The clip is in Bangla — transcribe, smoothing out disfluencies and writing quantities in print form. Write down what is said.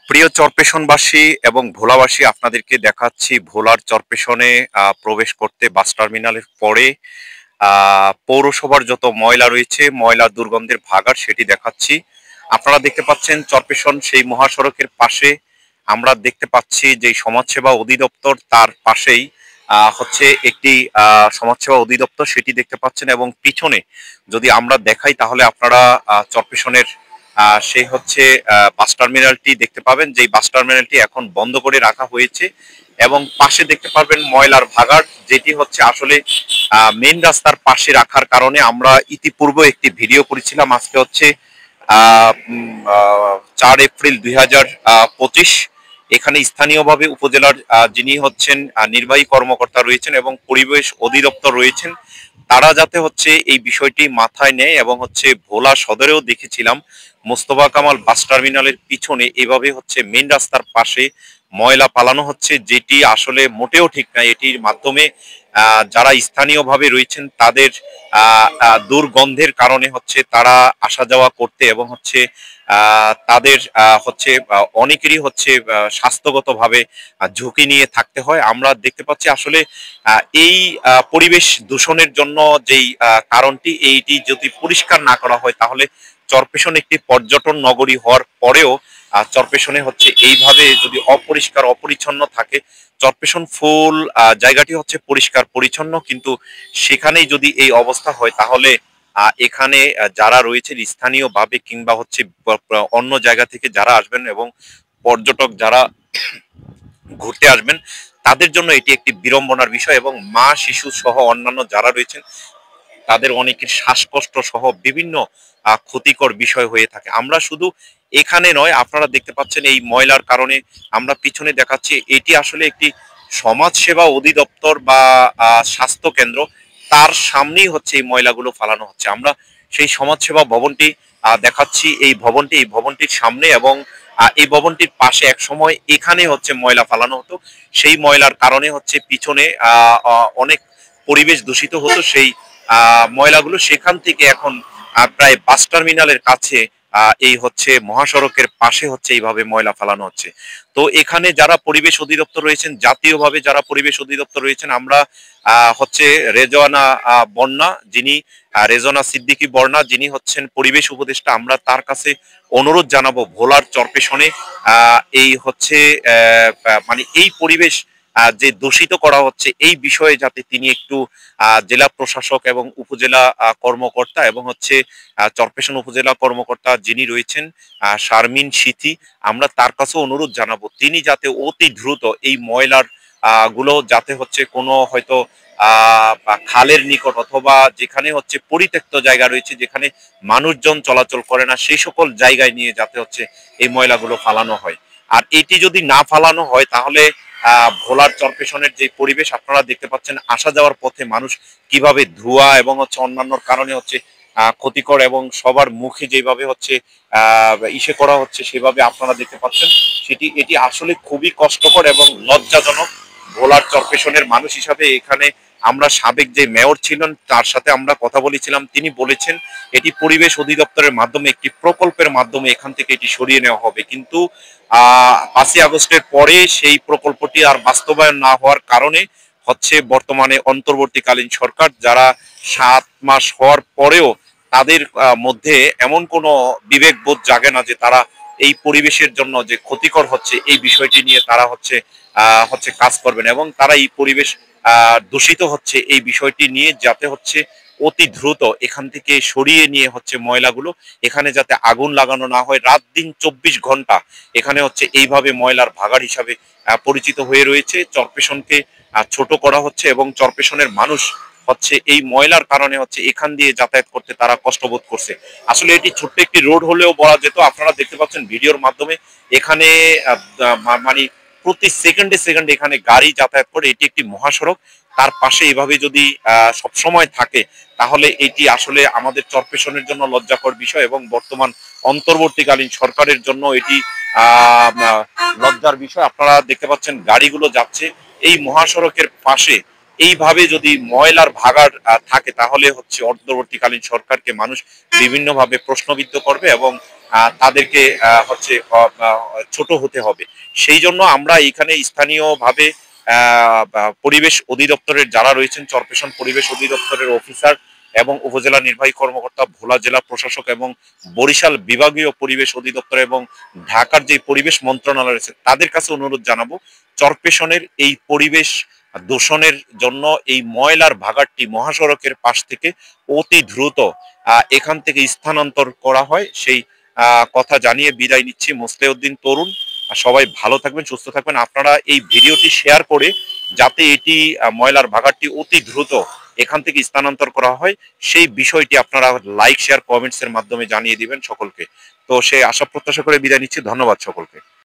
প্রিয় চরপেশনবাসী এবং ভোলাবাসী, আপনাদেরকে দেখাচ্ছি ভোলার চরপেশনে প্রবেশ করতে বাস টার্মিনালের পরে পৌরসভার যত ময়লা রয়েছে, ময়লা দুর্গন্ধের ভাগাড় সেটি দেখাচ্ছি। আপনারা দেখতে পাচ্ছেন চরপেশন সেই মহাসড়কের পাশে আমরা দেখতে পাচ্ছি যে সমাজসেবা অধিদপ্তর, তার পাশেই হচ্ছে একটি সমাজসেবা অধিদপ্তর সেটি দেখতে পাচ্ছেন, এবং পিছনে যদি আমরা দেখাই তাহলে আপনারা চরপেশনের সেই হচ্ছে বাস টার্মিনালটি দেখতে পাবেন, যেই বাস টার্মিনালটি এখন বন্ধ করে রাখা হয়েছে, এবং পাশে দেখতে পারবেন ময়লার ভাগাড়, যেটি হচ্ছে আসলে মেইন রাস্তার পাশে রাখার কারণে আমরা ইতিপূর্বে একটি ভিডিও করেছিলাম। আজকে হচ্ছে 4 এপ্রিল 2025। এখানে স্থানীয়ভাবে উপজেলার যিনি হচ্ছেন নির্বাহী কর্মকর্তা রয়েছেন এবং পরিবেশ অধিদপ্তর রয়েছেন, তারা যাতে হচ্ছে এই বিষয়টি মাথায় নেয়, এবং হচ্ছে ভোলা সদরেও দেখেছিলাম মোস্তফা কামাল বাস টার্মিনালের পিছনে এভাবে হচ্ছে মেইন রাস্তার পাশে ময়লা পালানো হচ্ছে, যেটি আসলে মোটেও ঠিক না। এটির মাধ্যমে যারা স্থানীয়ভাবে রয়েছেন তাদের দুর্গন্ধের কারণে হচ্ছে তারা আসা যাওয়া করতে, এবং হচ্ছে তাদের হচ্ছে অনেকেরই হচ্ছে স্বাস্থ্যগতভাবে ঝুঁকি নিয়ে থাকতে হয়। আমরা দেখতে পাচ্ছি আসলে এই পরিবেশ দূষণের জন্য যেই কারণটি, এইটি যদি পরিষ্কার না করা হয় তাহলে চরপেশন একটি পর্যটন নগরী হওয়ার পরেও চরপেশনে হচ্ছে এইভাবে যদি অপরিষ্কার অপরিচ্ছন্ন থাকে, চরপেশন ফুল জায়গাটি হচ্ছে পরিষ্কার পরিচ্ছন্ন, কিন্তু সেখানেই যদি এই অবস্থা হয় তাহলে এখানে যারা রয়েছেন স্থানীয়ভাবে কিংবা হচ্ছে অন্য জায়গা থেকে যারা আসবেন এবং পর্যটক যারা ঘুরতে আসবেন, তাদের জন্য এটি একটি বিড়ম্বনার বিষয়, এবং মা শিশু সহ অন্যান্য যারা রয়েছেন তাদের অনেকের শ্বাসকষ্ট সহ বিভিন্ন ক্ষতিকর বিষয় হয়ে থাকে। আমরা শুধু এখানে নয়, আপনারা দেখতে পাচ্ছেন এই ময়লার কারণে আমরা পিছনে দেখাচ্ছি এটি আসলে একটি সমাজ সেবা অধিদপ্তর বা স্বাস্থ্য কেন্দ্র, তার সামনেই হচ্ছে এই ময়লাগুলো ফালানো হচ্ছে। আমরা সেই সমাজ সেবা ভবনটি দেখাচ্ছি, এই ভবনটির সামনে, এবং এই ভবনটির পাশে এক সময় এখানে হচ্ছে ময়লা ফালানো হতো। সেই ময়লার কারণে হচ্ছে পিছনে অনেক পরিবেশ দূষিত হতো। সেই ময়লাগুলো সেখান থেকে এখন প্রায় বাস টার্মিনালের কাছে এই হচ্ছে মহাসড়কের পাশে হচ্ছে এইভাবে ময়লা ফেলানো হচ্ছে। তো এখানে যারা পরিবেশ অধিদপ্তর রয়েছেন, জাতীয়ভাবে যারা পরিবেশ অধিদপ্তর রয়েছেন, আমরা হচ্ছে রেজওয়ানা বন্যা, যিনি রেজওয়ানা সিদ্দিকী বর্ণা, যিনি হচ্ছেন পরিবেশ উপদেষ্টা, আমরা তার কাছে অনুরোধ জানাবো ভোলার চরপেশনে এই হচ্ছে মানে এই পরিবেশ যে দূষিত করা হচ্ছে এই বিষয়ে যাতে তিনি একটু জেলা প্রশাসক এবং উপজেলা কর্মকর্তা এবং হচ্ছে চরপেশন উপজেলা কর্মকর্তা যিনি রয়েছেন শারমিন সিথি, আমরা তার কাছে অনুরোধ জানাবো তিনি যাতে অতি দ্রুত এই ময়লার গুলো যাতে হচ্ছে কোনো হয়তো খালের নিকট অথবা যেখানে হচ্ছে পরিত্যক্ত জায়গা রয়েছে, যেখানে মানুষজন চলাচল করে না, সেই সকল জায়গায় নিয়ে যাতে হচ্ছে এই ময়লাগুলো ফালানো হয়। আর এটি যদি না ফালানো হয় তাহলে ভোলার চরপেশনের যে পরিবেশ আপনারা দেখতে পাচ্ছেন, আসা যাওয়ার পথে মানুষ কিভাবে ধোঁয়া এবং হচ্ছে অন্যান্য কারণে হচ্ছে ক্ষতিকর, এবং সবার মুখে যেভাবে হচ্ছে ইসে করা হচ্ছে সেভাবে আপনারা দেখতে পাচ্ছেন, এটি আসলে খুবই কষ্টকর এবং লজ্জাজনক। ভোলার চরপেশনের মানুষ হিসাবে এখানে আমরা সাবেক যে মেয়র ছিলেন তার সাথে আমরা কথা বলেছিলাম, তিনি বলেছেন এটি পরিবেশ অধিদপ্তরের মাধ্যমে একটি প্রকল্পের মাধ্যমে এখান থেকে এটি সরিয়ে নেওয়া হবে, কিন্তু 5ই আগস্টের পরে সেই প্রকল্পটি আর বাস্তবায়ন না হওয়ার কারণে হচ্ছে বর্তমানে অন্তর্বর্তীকালীন সরকার, যারা 7 মাস হওয়ার পরেও তাদের মধ্যে এমন কোনো বিবেকবোধ জাগে না যে তারা এই পরিবেশের জন্য যে ক্ষতিকর হচ্ছে এই বিষয়টি নিয়ে তারা হচ্ছে কাজ করবেন, এবং তারা এই পরিবেশ দূষিত হচ্ছে এই বিষয়টি নিয়ে যাতে হচ্ছে অতি দ্রুত এখান থেকে সরিয়ে নিয়ে হচ্ছে ময়লাগুলো এখানে যাতে আগুন লাগানো না হয়। রাত দিন 24 ঘন্টা এখানে হচ্ছে এইভাবে ময়লার ভাগাড় হিসাবে পরিচিত হয়ে রয়েছে। চরপেশনকে ছোট করা হচ্ছে, এবং চরপেশনের মানুষ হচ্ছে এই ময়লার কারণে হচ্ছে এখান দিয়ে যাতায়াত করতে তারা কষ্টবোধ করছে। আসলে এটি ছোট্ট একটি রোড হলেও বলা যেত। আপনারা দেখতে পাচ্ছেন ভিডিওর মাধ্যমে এখানে মানে প্রতি সেকেন্ডে সেকেন্ডে এখানে গাড়ি যাতায়াত করে। এটি একটি মহাসড়ক, তার পাশে এভাবে যদি সবসময় থাকে তাহলে এটি আসলে আমাদের চরপেশনের জন্য লজ্জাকর বিষয়, এবং বর্তমান অন্তর্বর্তীকালীন সরকারের জন্য এটি লজ্জার বিষয়। আপনারা দেখতে পাচ্ছেন গাড়িগুলো যাচ্ছে এই মহাসড়কের পাশে, এইভাবে যদি ময়লার ভাগাড় থাকে তাহলে হচ্ছে অন্তর্বর্তীকালীন সরকারকে মানুষ বিভিন্নভাবে প্রশ্নবিদ্ধ করবে, এবং তাদেরকে হচ্ছে ছোট হতে হবে। সেই জন্য আমরা এখানে স্থানীয়ভাবে পরিবেশ অধিদপ্তরের যারা রয়েছেন, চরপেশন পরিবেশ অধিদপ্তরের অফিসার এবং উপজেলা নির্বাহী কর্মকর্তা, ভোলা জেলা প্রশাসক এবং বরিশাল বিভাগীয় পরিবেশ অধিদপ্তর এবং ঢাকার যে পরিবেশ মন্ত্রণালয় রয়েছে তাদের কাছে অনুরোধ জানাবো, চরপেশনের এই পরিবেশ দূষণের জন্য এই ময়লার ভাগাড়টি মহাসড়কের পাশ থেকে অতি দ্রুত এখান থেকে স্থানান্তর করা হয়, সেই কথা জানিয়ে বিদায় নিচ্ছি। মোসলেউদ্দিন তরুণ। সবাই ভালো থাকবেন, সুস্থ থাকবেন। আপনারা এই ভিডিওটি শেয়ার করে যাতে এটি ময়লার ভাগাড়টি অতি দ্রুত এখান থেকে স্থানান্তর করা হয় সেই বিষয়টি আপনারা লাইক শেয়ার কমেন্টস এর মাধ্যমে জানিয়ে দিবেন সকলকে। তো সেই আশা প্রত্যাশা করে বিদায় নিচ্ছি। ধন্যবাদ সকলকে।